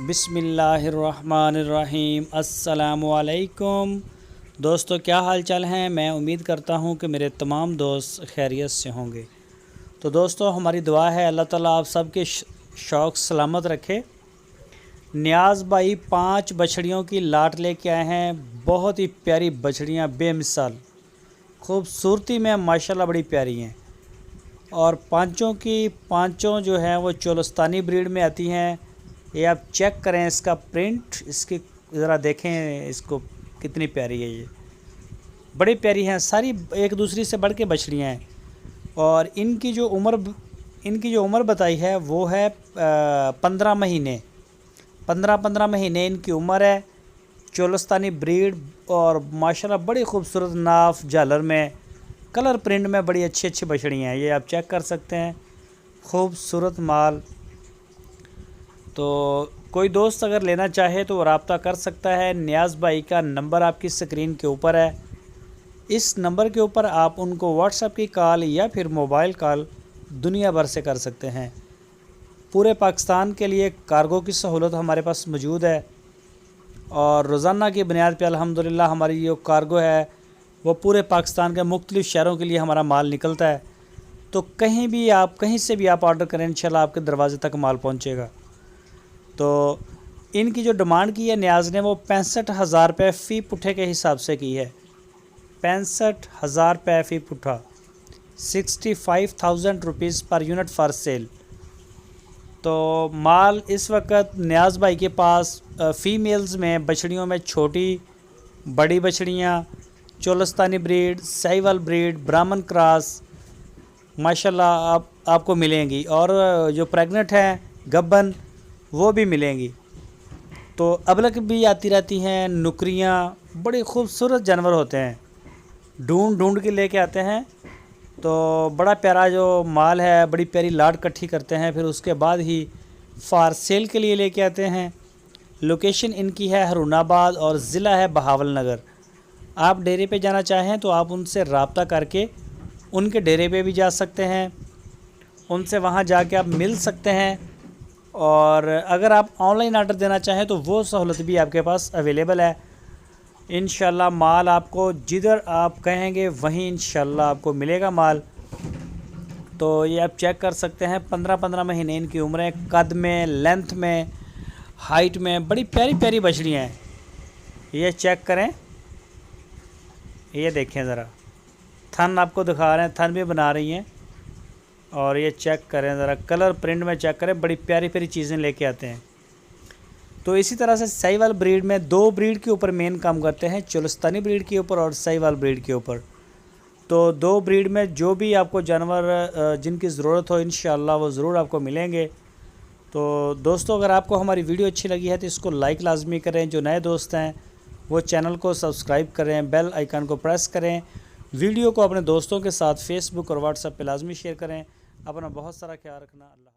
बिस्मिल्लाहिर्रहमानिर्रहीम। अस्सलामुअलैकुम दोस्तों, क्या हाल चाल हैं। मैं उम्मीद करता हूं कि मेरे तमाम दोस्त खैरियत से होंगे। तो दोस्तों, हमारी दुआ है अल्लाह ताला आप सबके शौक़ सलामत रखे। नियाज़ भाई 5 बछड़ियों की लाट लेके आए हैं। बहुत ही प्यारी बछड़ियाँ, बेमिसाल खूबसूरती में माशाल्लाह बड़ी प्यारी हैं। और पाँचों जो हैं वो चोलस्तानी ब्रीड में आती हैं। ये आप चेक करें इसका प्रिंट, इसकी ज़रा देखें इसको, कितनी प्यारी है। ये बड़ी प्यारी हैं, सारी एक दूसरी से बढ़ के बछड़ियाँ हैं। और इनकी जो उम्र बताई है वो है 15 महीने। 15 महीने इनकी उम्र है। चोलस्तानी ब्रीड और माशाल्लाह बड़ी खूबसूरत नाफ झालर में, कलर प्रिंट में बड़ी अच्छी बछड़ियाँ हैं। ये आप चेक कर सकते हैं, खूबसूरत माल। तो कोई दोस्त अगर लेना चाहे तो रब्ता कर सकता है। नियाज़ भाई का नंबर आपकी स्क्रीन के ऊपर है। इस नंबर के ऊपर आप उनको व्हाट्सएप की कॉल या फिर मोबाइल कॉल दुनिया भर से कर सकते हैं। पूरे पाकिस्तान के लिए कार्गो की सहूलत हमारे पास मौजूद है। और रोज़ाना की बुनियाद पर अल्हम्दुलिल्लाह हमारी जो कार्गो है वो पूरे पाकिस्तान के मुख्तलिफ़ शहरों के लिए हमारा माल निकलता है। तो कहीं से भी आप ऑर्डर करें, इंशाल्लाह आपके दरवाज़े तक माल पहुँचेगा। तो इनकी जो डिमांड की है नियाज़ ने वो 65,000 रुपये फ़ी पुट्ठे के हिसाब से की है। 65,000 रुपये फ़ी पुट्ठा, 65,000 rupees per unit for sale. तो माल इस वक्त नियाज़ भाई के पास फ़ीमेल्स में बछड़ियों में छोटी बड़ी बछड़ियाँ, चोलस्तानी ब्रीड, साहिवाल ब्रीड, ब्राह्मण क्रॉस माशाल्लाह आपको मिलेंगी। और जो प्रेग्नेंट हैं गब्बन वो भी मिलेंगी। तो अबलक भी आती रहती हैं। नुकरियाँ बड़े खूबसूरत जानवर होते हैं, ढूंढ के लेके आते हैं। तो बड़ा प्यारा जो माल है, बड़ी प्यारी लाट इकट्ठी करते हैं, फिर उसके बाद ही फार सेल के लिए लेके आते हैं। लोकेशन इनकी है हरूनाबाद और ज़िला है बहावल नगर। आप डेरे पे जाना चाहें तो आप उनसे रब्ता करके उनके डेरे पे भी जा सकते हैं, उनसे वहाँ जाके आप मिल सकते हैं। और अगर आप ऑनलाइन ऑर्डर देना चाहें तो वो सहूलत भी आपके पास अवेलेबल है। इंशाल्लाह माल आपको जिधर आप कहेंगे वहीं इंशाल्लाह आपको मिलेगा माल। तो ये आप चेक कर सकते हैं, 15 महीने इनकी उम्र है। कद में, लेंथ में, हाइट में बड़ी प्यारी बछड़ियाँ हैं। ये चेक करें, ये देखें ज़रा, थन आपको दिखा रहे हैं, थन भी बना रही हैं। और ये चेक करें ज़रा, कलर प्रिंट में चेक करें, बड़ी प्यारी चीज़ें लेके आते हैं। तो इसी तरह से साहिवाल ब्रीड में 2 ब्रीड के ऊपर मेन काम करते हैं, चोलस्तानी ब्रीड के ऊपर और साहिवाल ब्रीड के ऊपर। तो 2 ब्रीड में जो भी आपको जानवर जिनकी ज़रूरत हो इंशाल्लाह वो ज़रूर आपको मिलेंगे। तो दोस्तों, अगर आपको हमारी वीडियो अच्छी लगी है तो इसको लाइक लाजमी करें। जो नए दोस्त हैं वो चैनल को सब्सक्राइब करें, बेल आइकन को प्रेस करें। वीडियो को अपने दोस्तों के साथ फेसबुक और व्हाट्सएप पे लाजमी शेयर करें। अपना बहुत सारा ख्याल रखना। अल्लाह।